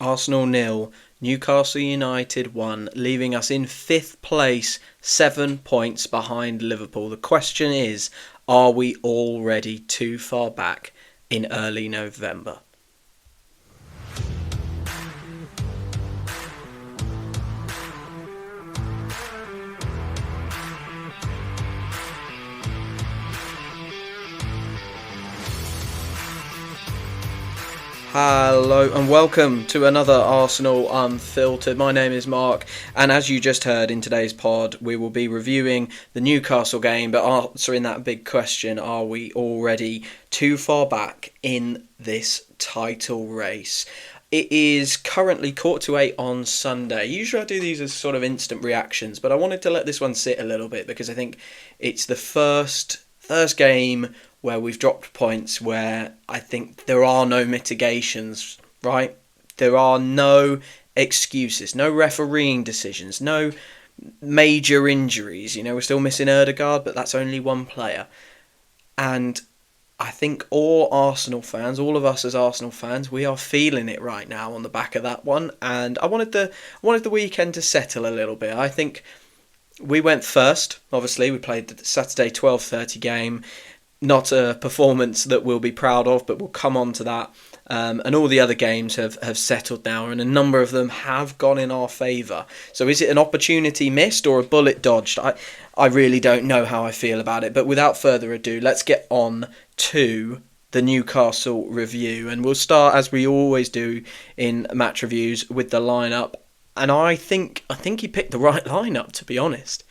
Arsenal nil, Newcastle United 1, leaving us in 5th place, 7 points behind Liverpool. The question is, are we already too far back in early November? Hello and welcome to another Arsenal Unfiltered. My name is Mark, and as you just heard in today's pod, we will be reviewing the Newcastle game, but answering that big question, are we already too far back in this title race? It is currently 8:15 on Sunday. Usually I do these as sort of instant reactions, but I wanted to let this one sit a little bit because I think it's the first game where we've dropped points where I think there are no mitigations, right? There are no excuses, no refereeing decisions, no major injuries. You know, we're still missing Ødegaard, but that's only one player. And I think all Arsenal fans, all of us as Arsenal fans, we are feeling it right now on the back of that one. And I wanted the weekend to settle a little bit. I think we went first, obviously. We played the Saturday 12:30 game. Not a performance that we'll be proud of, but we'll come on to that. And all the other games have settled now, and a number of them have gone in our favour. So is it an opportunity missed or a bullet dodged? I really don't know how I feel about it. But without further ado, let's get on to the Newcastle review. And we'll start, as we always do in match reviews, with the lineup. And I think he picked the right lineup, to be honest.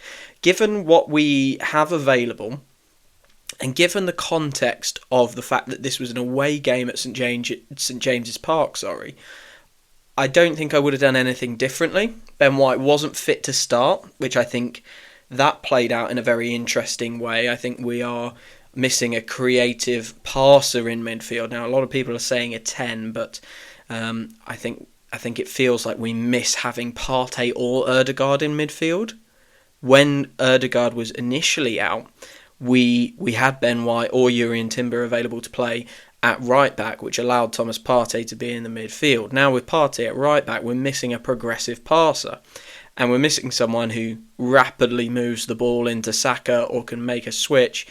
Given what we have available, and given the context of the fact that this was an away game at St James's Park, I don't think I would have done anything differently. Ben White wasn't fit to start, which I think that played out in a very interesting way. I think we are missing a creative passer in midfield. Now, a lot of people are saying a 10, but I think it feels like we miss having Partey or Ødegaard in midfield. When Ødegaard was initially out, we had Ben White or Jurrien Timber available to play at right back, which allowed Thomas Partey to be in the midfield. Now with Partey at right back, we're missing a progressive passer, and we're missing someone who rapidly moves the ball into Saka or can make a switch.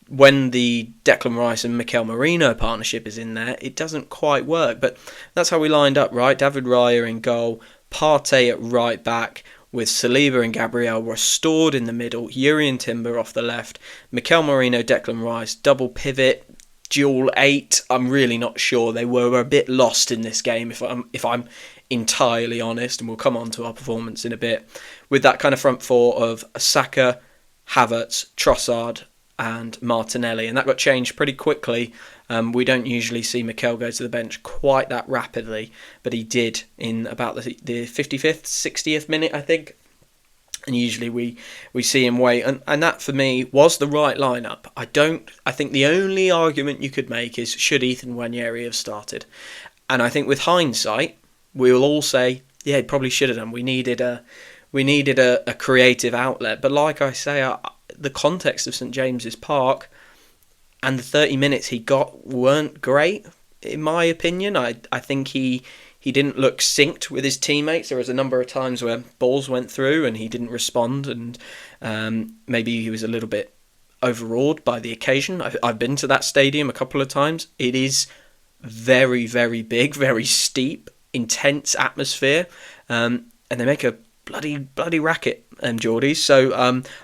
When the Declan Rice and Mikel Merino partnership is in there, it doesn't quite work, but that's how we lined up, right? David Raya in goal, Partey at right back, with Saliba and Gabriel restored in the middle, Jurrien Timber off the left, Mikel Merino, Declan Rice, double pivot, dual 8. I'm really not sure. They were a bit lost in this game, if I'm entirely honest, and we'll come on to our performance in a bit, with that kind of front four of Saka, Havertz, Trossard and Martinelli, and that got changed pretty quickly. We don't usually see Mikel go to the bench quite that rapidly, but he did in about the 55th, 60th minute, I think. And usually we see him wait, and that for me was the right lineup. I think the only argument you could make is, should Ethan Nwaneri have started? And I think with hindsight, we will all say, yeah, he probably should have done. We needed a creative outlet, but like I say, the context of St James's Park and the 30 minutes he got weren't great, in my opinion. I think he didn't look synced with his teammates. There was a number of times where balls went through and he didn't respond, and maybe he was a little bit overawed by the occasion. I've been to that stadium a couple of times. It is very, very big, very steep, intense atmosphere, and they make a bloody racket, Geordies. So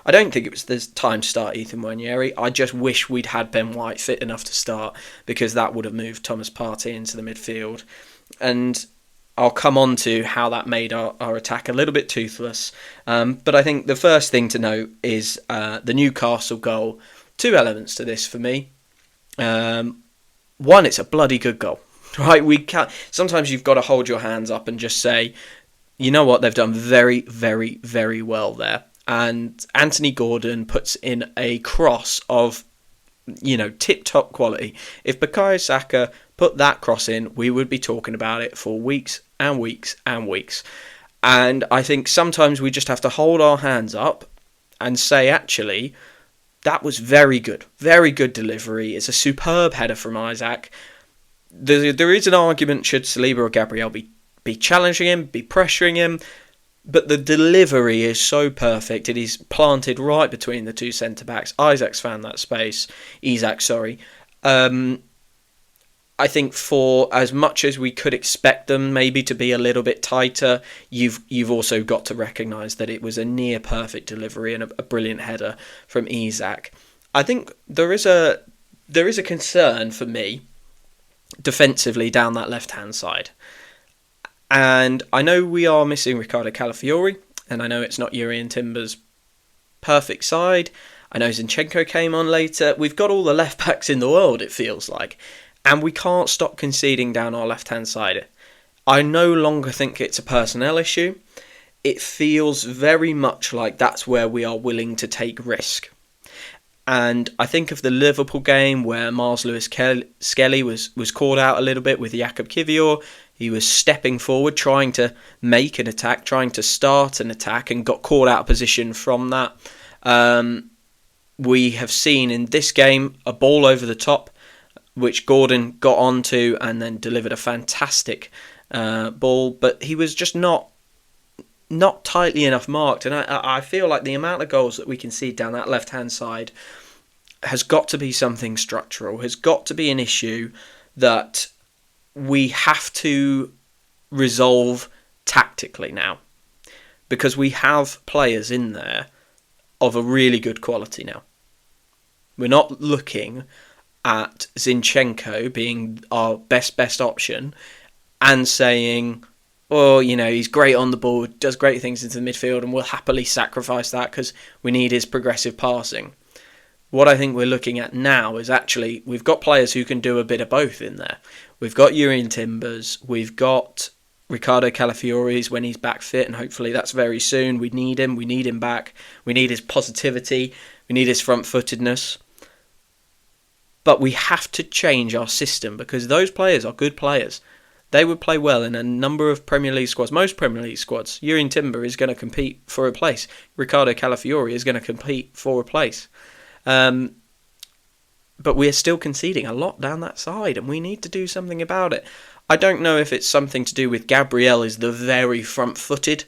I don't think it was the time to start Ethan Nwaneri. I just wish we'd had Ben White fit enough to start, because that would have moved Thomas Partey into the midfield. And I'll come on to how that made our attack a little bit toothless. But I think the first thing to note is the Newcastle goal. Two elements to this for me. One, it's a bloody good goal. Right? Sometimes you've got to hold your hands up and just say, you know what, they've done very, very, very well there. And Anthony Gordon puts in a cross of, tip-top quality. If Bukayo Saka put that cross in, we would be talking about it for weeks and weeks and weeks. And I think sometimes we just have to hold our hands up and say, actually, that was very good delivery. It's a superb header from Isaac. There is an argument, should Saliba or Gabriel be be challenging him, be pressuring him, but the delivery is so perfect. It is planted right between the two centre-backs. Isaac's found that space. I think for as much as we could expect them maybe to be a little bit tighter, you've also got to recognise that it was a near perfect delivery and a brilliant header from Isaac. I think there is a concern for me defensively down that left-hand side. And I know we are missing Riccardo Calafiori, and I know it's not Jurrien Timber's perfect side. I know Zinchenko came on later. We've got all the left-backs in the world, it feels like. And we can't stop conceding down our left-hand side. I no longer think it's a personnel issue. It feels very much like that's where we are willing to take risk. And I think of the Liverpool game where Mars Lewis Skelly was called out a little bit with Jakub Kiwior. He was stepping forward, trying to make an attack, trying to start an attack, and got caught out of position from that. We have seen in this game a ball over the top, which Gordon got onto and then delivered a fantastic ball, but he was just not tightly enough marked. And I feel like the amount of goals that we can see down that left-hand side has got to be something structural, has got to be an issue that we have to resolve tactically now, because we have players in there of a really good quality now. We're not looking at Zinchenko being our best option and saying, oh, he's great on the ball, does great things into the midfield, and we'll happily sacrifice that because we need his progressive passing. What I think we're looking at now is actually we've got players who can do a bit of both in there. We've got Jurrien Timbers, we've got Riccardo Calafiori when he's back fit, and hopefully that's very soon. We need him back. We need his positivity, we need his front-footedness. But we have to change our system because those players are good players. They would play well in a number of Premier League squads, most Premier League squads. Jurrien Timber is going to compete for a place. Riccardo Calafiori is going to compete for a place. But we're still conceding a lot down that side, and we need to do something about it. I don't know if it's something to do with Gabriel is the very front-footed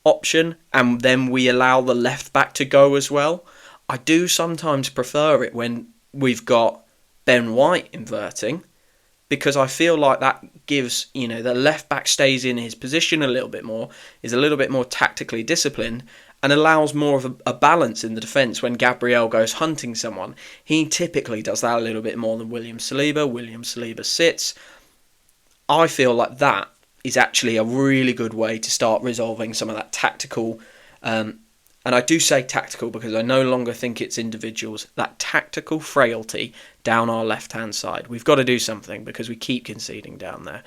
option, and then we allow the left-back to go as well. I do sometimes prefer it when we've got Ben White inverting, because I feel like that gives, the left-back stays in his position a little bit more, is a little bit more tactically disciplined, and allows more of a balance in the defence when Gabriel goes hunting someone. He typically does that a little bit more than William Saliba. William Saliba sits. I feel like that is actually a really good way to start resolving some of that tactical, and I do say tactical because I no longer think it's individuals, that tactical frailty down our left-hand side. We've got to do something because we keep conceding down there.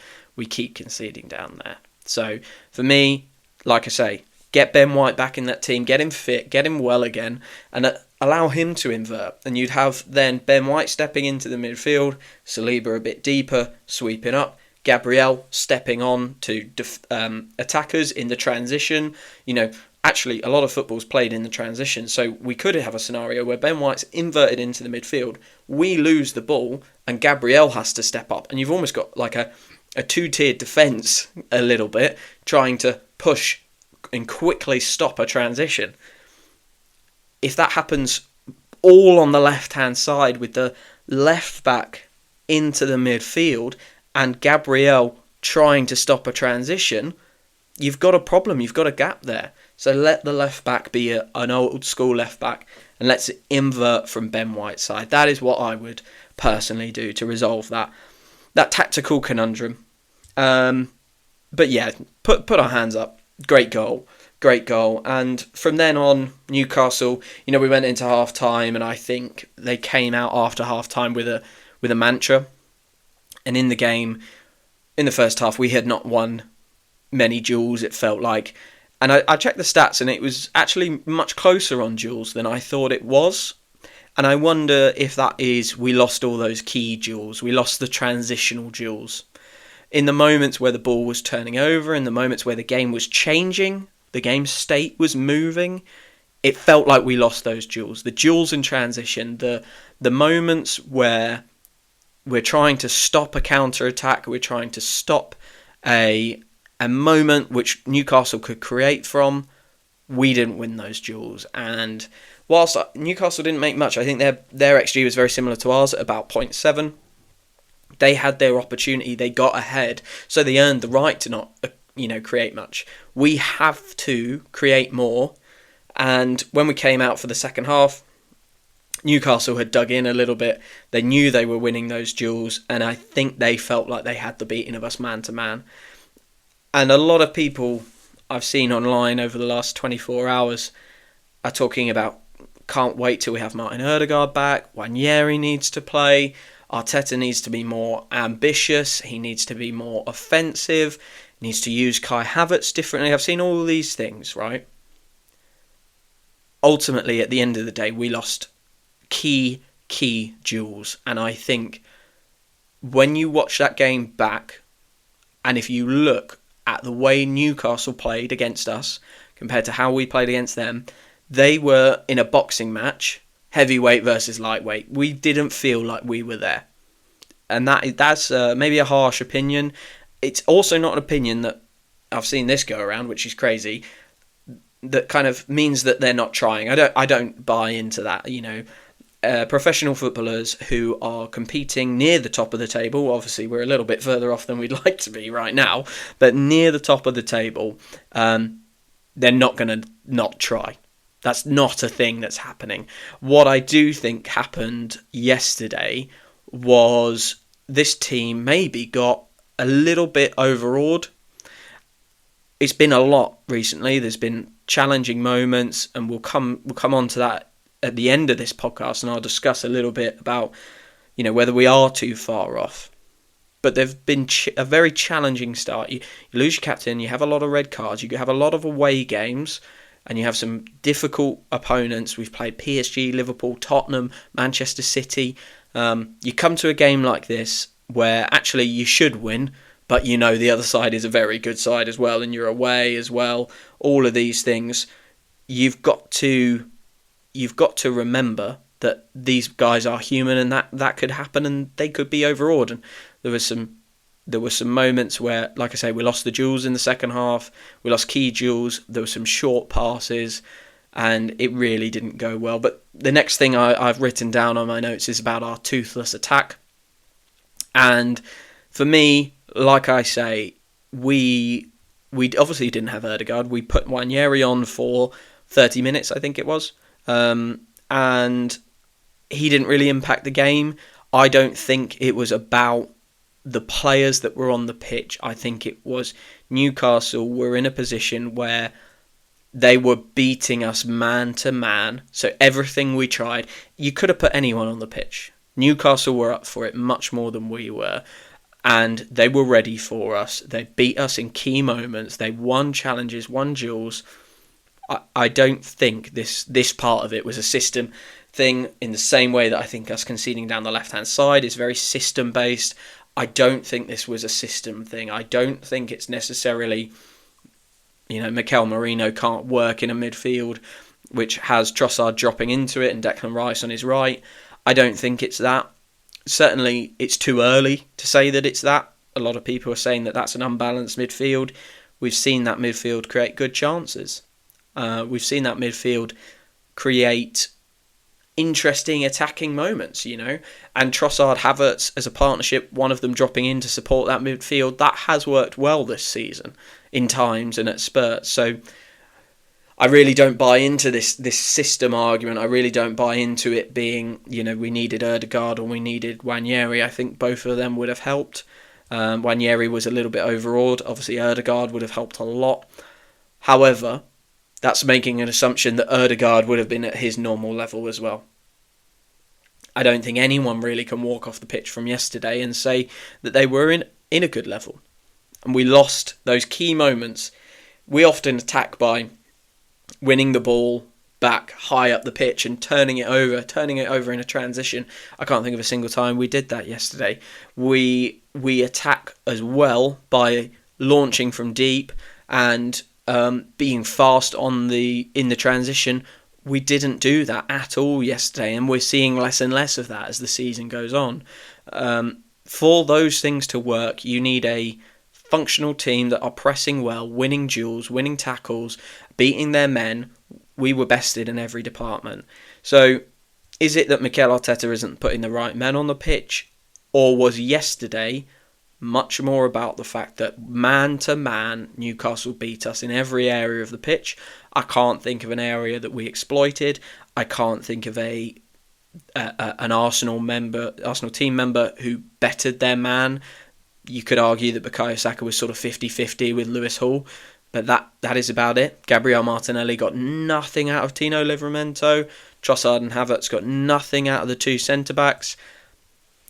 So, for me, like I say, get Ben White back in that team, get him fit, get him well again, and allow him to invert. And you'd have then Ben White stepping into the midfield, Saliba a bit deeper, sweeping up, Gabriel stepping on to attackers in the transition. Actually, a lot of football's played in the transition, so we could have a scenario where Ben White's inverted into the midfield, we lose the ball, and Gabriel has to step up. And you've almost got like a two-tiered defence a little bit, trying to push and quickly stop a transition. If that happens all on the left-hand side with the left back into the midfield and Gabriel trying to stop a transition, you've got a problem, you've got a gap there. So let the left back be an old school left back and let's invert from Ben White's side. That is what I would personally do to resolve that tactical conundrum. But yeah, put our hands up. Great goal. And from then on, Newcastle, we went into half-time, and I think they came out after half-time with a mantra. And in the game, in the first half, we had not won many duels, it felt like. And I checked the stats, and it was actually much closer on duels than I thought it was. And I wonder if that is we lost all those key duels. We lost the transitional duels. In the moments where the ball was turning over, in the moments where the game was changing, the game state was moving, it felt like we lost those duels. The duels in transition, the moments where we're trying to stop a counter-attack, we're trying to stop a a moment which Newcastle could create from, we didn't win those duels. And whilst Newcastle didn't make much, I think their XG was very similar to ours at about 0.7. They had their opportunity, they got ahead, so they earned the right to not create much. We have to create more, and when we came out for the second half, Newcastle had dug in a little bit. They knew they were winning those duels, and I think they felt like they had the beating of us man to man. And a lot of people I've seen online over the last 24 hours are talking about, can't wait till we have Martin Odegaard back, Nwaneri needs to play, Arteta needs to be more ambitious, he needs to be more offensive, needs to use Kai Havertz differently. I've seen all these things, right? Ultimately, at the end of the day, we lost key duels. And I think when you watch that game back, and if you look at the way Newcastle played against us compared to how we played against them, they were in a boxing match, heavyweight versus lightweight. We didn't feel like we were there. And that's maybe a harsh opinion. It's also not an opinion that I've seen this go around, which is crazy, that kind of means that they're not trying. I don't buy into that, professional footballers who are competing near the top of the table. Obviously, we're a little bit further off than we'd like to be right now, but near the top of the table, they're not going to not try. That's not a thing that's happening. What I do think happened yesterday was this team maybe got a little bit overawed. It's been a lot recently. There's been challenging moments, and we'll come on to that at the end of this podcast, and I'll discuss a little bit about whether we are too far off. But they've been a very challenging start. You lose your captain, you have a lot of red cards, you have a lot of away games, and you have some difficult opponents. We've played PSG, Liverpool, Tottenham, Manchester City. You come to a game like this where actually you should win, but the other side is a very good side as well, and you're away as well. All of these things, you've got to remember that these guys are human, and that could happen, and they could be overawed. And there were some moments where, like I say, we lost the duels in the second half. We lost key duels. There were some short passes, and it really didn't go well. But the next thing I've written down on my notes is about our toothless attack. And for me, like I say, we obviously didn't have Odegaard. We put Nwaneri on for 30 minutes, I think it was. And he didn't really impact the game. I don't think it was about the players that were on the pitch. I think it was Newcastle were in a position where they were beating us man to man. So everything we tried, you could have put anyone on the pitch. Newcastle were up for it much more than we were. And they were ready for us. They beat us in key moments. They won challenges, won duels. I don't think this part of it was a system thing, in the same way that I think us conceding down the left-hand side is very system-based. I don't think this was a system thing. I don't think it's necessarily, Mikel Merino can't work in a midfield which has Trossard dropping into it and Declan Rice on his right. I don't think it's that. Certainly, it's too early to say that it's that. A lot of people are saying that that's an unbalanced midfield. We've seen that midfield create good chances. We've seen that midfield create interesting attacking moments, and Trossard, Havertz as a partnership, one of them dropping in to support that midfield, that has worked well this season in times and at spurts. So I really don't buy into this system argument. I really don't buy into it being, we needed Odegaard or we needed Nwaneri. I think both of them would have helped. Nwaneri was a little bit overawed. Obviously, Odegaard would have helped a lot. However, that's making an assumption that Odegaard would have been at his normal level as well. I don't think anyone really can walk off the pitch from yesterday and say that they were in a good level. And we lost those key moments. We often attack by winning the ball back high up the pitch and turning it over in a transition. I can't think of a single time we did that yesterday. We attack as well by launching from deep and being fast in the transition. We didn't do that at all yesterday, and we're seeing less and less of that as the season goes on. For those things to work, you need a functional team that are pressing well, winning duels, winning tackles, beating their men. We were bested in every department. So is it that Mikel Arteta isn't putting the right men on the pitch? Or was yesterday much more about the fact that man to man, Newcastle beat us in every area of the pitch? I can't think of an area that we exploited. I can't think of an Arsenal team member who bettered their man. You could argue that Bukayo Saka was sort of 50-50 with Lewis Hall, but that is about it. Gabriel Martinelli got nothing out of Tino Livramento. Trossard and Havertz got nothing out of the two centre-backs,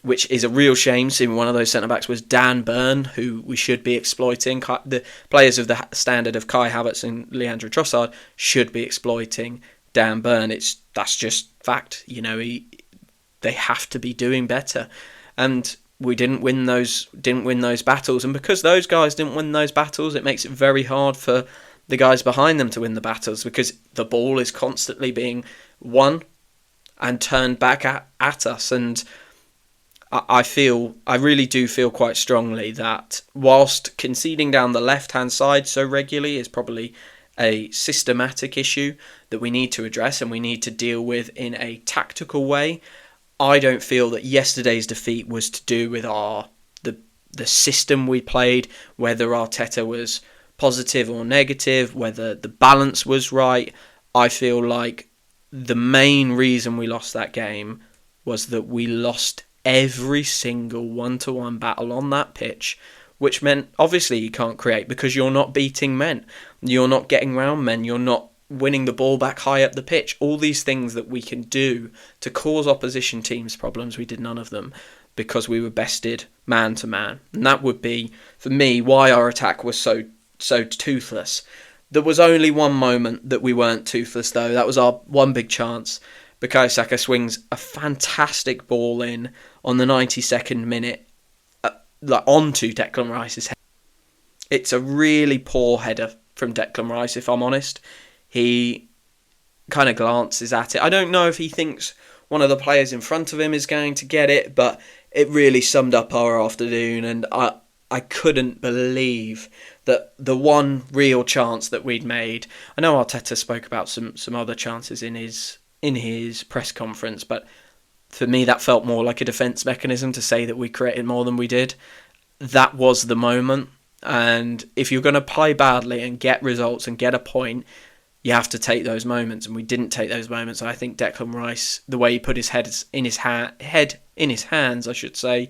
which is a real shame, seeing one of those centre-backs was Dan Burn, who we should be exploiting. The players of the standard of Kai Havertz and Leandro Trossard should be exploiting Dan Burn. That's just fact. They have to be doing better. And we didn't win those battles. And because those guys didn't win those battles, it makes it very hard for the guys behind them to win the battles, because the ball is constantly being won and turned back at us. And I really do feel quite strongly that whilst conceding down the left-hand side so regularly is probably a systematic issue that we need to address and we need to deal with in a tactical way, I don't feel that yesterday's defeat was to do with the system we played, whether Arteta was positive or negative, whether the balance was right. I feel like the main reason we lost that game was that we lost every single one-to-one battle on that pitch, which meant obviously you can't create because you're not beating men, you're not getting round men, you're not winning the ball back high up the pitch. All these things that we can do to cause opposition teams problems, we did none of them because we were bested man to man. And that would be, for me, why our attack was so toothless. There was only one moment that we weren't toothless though. That was our one big chance. Bukayo Saka swings a fantastic ball in on the 92nd minute, onto Declan Rice's head. It's a really poor header from Declan Rice, if I'm honest. He kind of glances at it. I don't know if he thinks one of the players in front of him is going to get it, but it really summed up our afternoon, and I couldn't believe that the one real chance that we'd made. I know Arteta spoke about some other chances in his press conference, but for me that felt more like a defence mechanism to say that we created more than we did. That was the moment, and if you're going to play badly and get results and get a point, you have to take those moments, and we didn't take those moments. And I think Declan Rice, the way he put his head in his hands, I should say,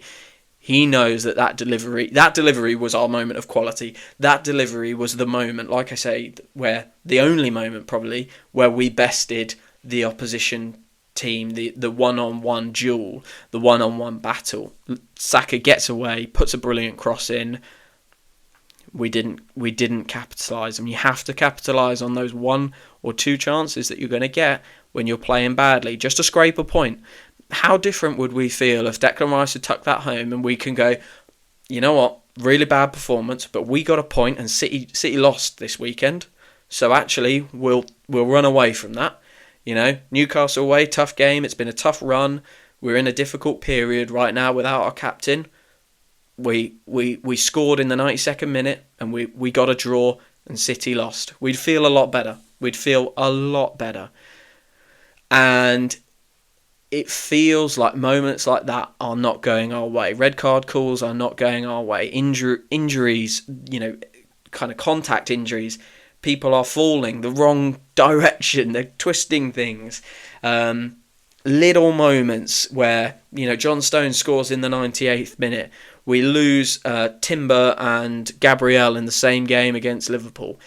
he knows that delivery was our moment of quality. That delivery was the moment, like I say, where the only moment probably where we bested the opposition team, the one-on-one duel, the one-on-one battle. Saka gets away, puts a brilliant cross in. We didn't capitalise, and you have to capitalise on those one or two chances that you're going to get when you're playing badly, just to scrape a point. How different would we feel if Declan Rice had tucked that home and we can go, you know what, really bad performance, but we got a point and City lost this weekend, so actually we'll run away from that. Newcastle away, tough game. It's been a tough run. We're in a difficult period right now without our captain. We scored in the 92nd minute and we got a draw and City lost. We'd feel a lot better. And it feels like moments like that are not going our way. Red card calls are not going our way. Injuries, kind of contact injuries. People are falling the wrong direction. They're twisting things. Little moments where, John Stones scores in the 98th minute. We lose Timber and Gabriel in the same game against Liverpool.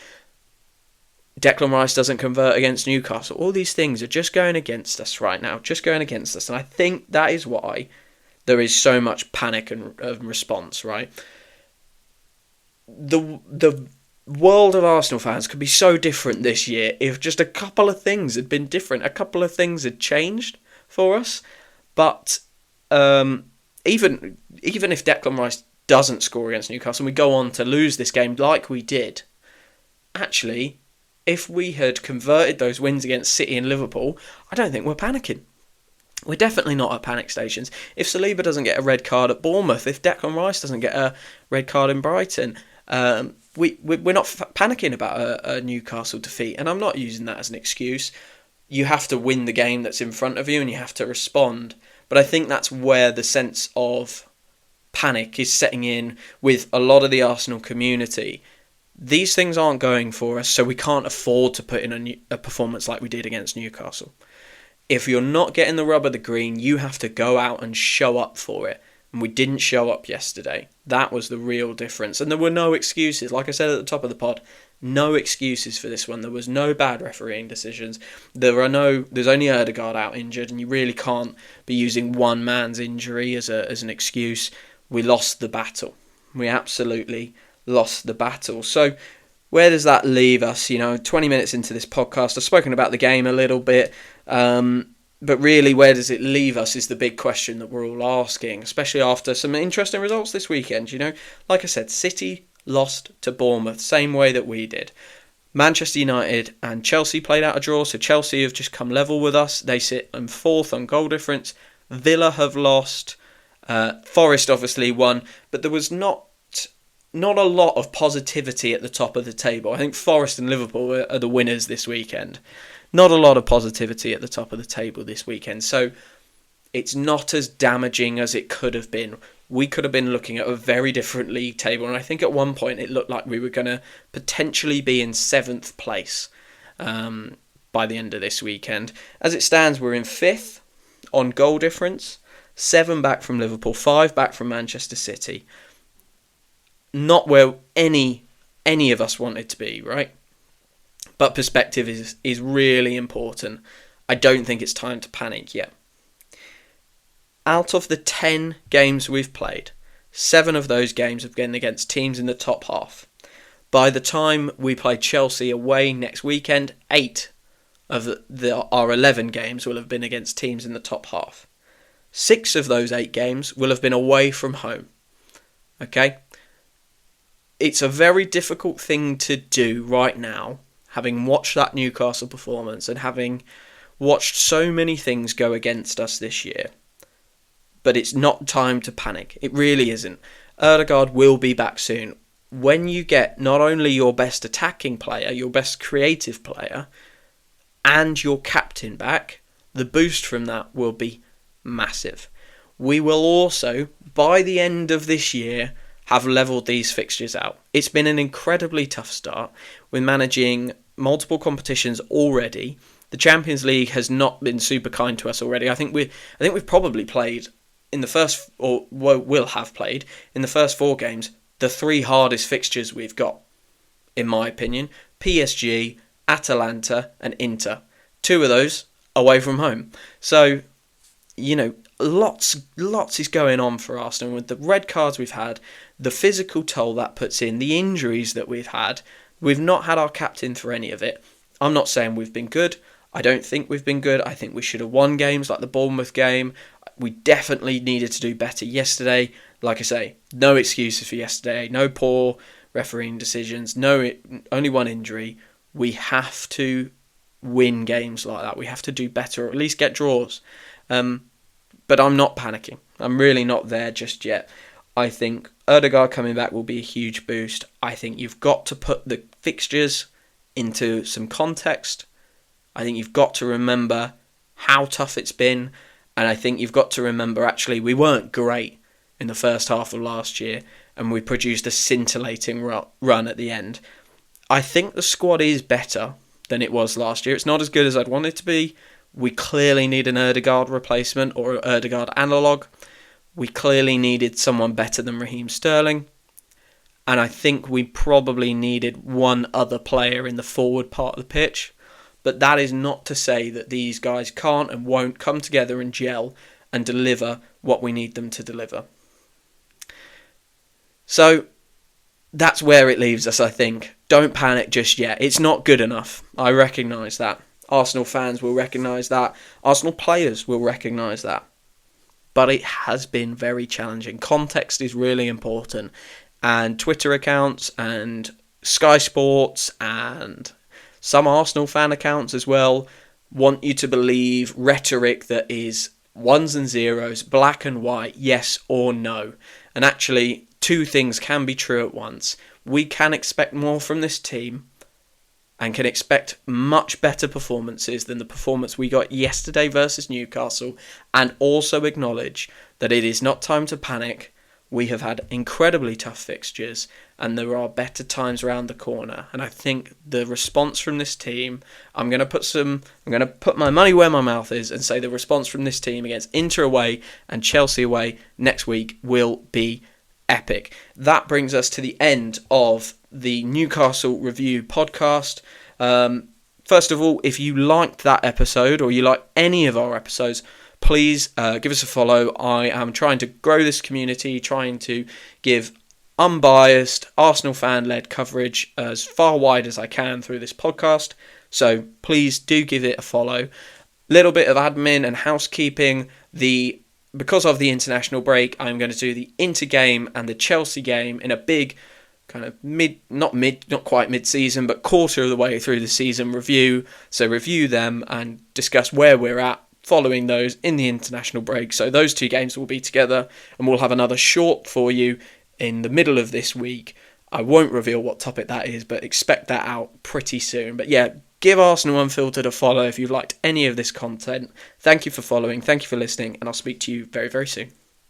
Declan Rice doesn't convert against Newcastle. All these things are just going against us right now. And I think that is why there is so much panic and response, right? The world of Arsenal fans could be so different this year if just a couple of things had been different. A couple of things had changed for us. But even if Declan Rice doesn't score against Newcastle and we go on to lose this game like we did, actually, if we had converted those wins against City and Liverpool, I don't think we're panicking. We're definitely not at panic stations. If Saliba doesn't get a red card at Bournemouth, if Declan Rice doesn't get a red card in Brighton, We're not panicking about a Newcastle defeat, and I'm not using that as an excuse. You have to win the game that's in front of you, and you have to respond. But I think that's where the sense of panic is setting in with a lot of the Arsenal community. These things aren't going for us, so we can't afford to put in a performance like we did against Newcastle. If you're not getting the rub of the green, you have to go out and show up for it. And we didn't show up yesterday. That was the real difference. And there were no excuses. Like I said at the top of the pod, no excuses for this one. There was no bad refereeing decisions. There's only Ødegaard out injured, and you really can't be using one man's injury as an excuse. We lost the battle. We absolutely lost the battle. So where does that leave us? 20 minutes into this podcast, I've spoken about the game a little bit, but really, where does it leave us is the big question that we're all asking, especially after some interesting results this weekend. Like I said, City lost to Bournemouth, same way that we did. Manchester United and Chelsea played out a draw, so Chelsea have just come level with us. They sit in fourth on goal difference. Villa have lost. Forest obviously won, but there was not a lot of positivity at the top of the table. I think Forest and Liverpool are the winners this weekend. Not a lot of positivity at the top of the table this weekend. So it's not as damaging as it could have been. We could have been looking at a very different league table. And I think at one point it looked like we were going to potentially be in 7th place by the end of this weekend. As it stands, we're in 5th on goal difference. 7 back from Liverpool, 5 back from Manchester City. Not where any of us wanted to be, right? But perspective is really important. I don't think it's time to panic yet. Out of the 10 games we've played, 7 of those games have been against teams in the top half. By the time we play Chelsea away next weekend, 8 of our 11 games will have been against teams in the top half. 6 of those 8 games will have been away from home. Okay? It's a very difficult thing to do right now, having watched that Newcastle performance and having watched so many things go against us this year. But it's not time to panic. It really isn't. Ødegaard will be back soon. When you get not only your best attacking player, your best creative player, and your captain back, the boost from that will be massive. We will also, by the end of this year, have levelled these fixtures out. It's been an incredibly tough start with managing multiple competitions already. The Champions League has not been super kind to us already. I think we've probably played in the first, or will have played in the first 4 games, the 3 hardest fixtures we've got, in my opinion. PSG, Atalanta, and Inter. 2 of those away from home. So, lots is going on for Arsenal with the red cards we've had, the physical toll that puts in, the injuries that we've had. We've not had our captain for any of it. I'm not saying we've been good. I don't think we've been good. I think we should have won games like the Bournemouth game. We definitely needed to do better yesterday. Like I say, no excuses for yesterday. No poor refereeing decisions. Only one injury. We have to win games like that. We have to do better, or at least get draws. But I'm not panicking. I'm really not there just yet. I think Ødegaard coming back will be a huge boost. I think you've got to put the fixtures into some context. I think you've got to remember how tough it's been. And I think you've got to remember, actually, we weren't great in the first half of last year, and we produced a scintillating run at the end. I think the squad is better than it was last year. It's not as good as I'd want it to be. We clearly need an Ødegaard replacement or an Ødegaard analogue. We clearly needed someone better than Raheem Sterling. And I think we probably needed one other player in the forward part of the pitch. But that is not to say that these guys can't and won't come together and gel and deliver what we need them to deliver. So that's where it leaves us, I think. Don't panic just yet. It's not good enough. I recognise that. Arsenal fans will recognise that. Arsenal players will recognise that. But it has been very challenging. Context is really important. And Twitter accounts and Sky Sports and some Arsenal fan accounts as well want you to believe rhetoric that is ones and zeros, black and white, yes or no. And actually, 2 things can be true at once. we can expect more from this team and can expect much better performances than the performance we got yesterday versus Newcastle, and also acknowledge that it is not time to panic. We have had incredibly tough fixtures and there are better times around the corner, and I think the response from this team, I'm going to put my money where my mouth is and say the response from this team against Inter away and Chelsea away next week will be epic. That brings us to the end of the Newcastle Review podcast. First of all, if you liked that episode or you like any of our episodes, please give us a follow. I am trying to grow this community, trying to give unbiased Arsenal fan-led coverage as far wide as I can through this podcast. So please do give it a follow. Little bit of admin and housekeeping. Because of the international break, I'm going to do the Inter game and the Chelsea game in a big kind of not quite mid-season, but quarter of the way through the season review. So review them and discuss where we're at following those in the international break. So those two games will be together, and we'll have another short for you in the middle of this week. I won't reveal what topic that is, but expect that out pretty soon. But yeah, give Arsenal Unfiltered a follow if you've liked any of this content. Thank you for following, thank you for listening, and I'll speak to you very, very soon.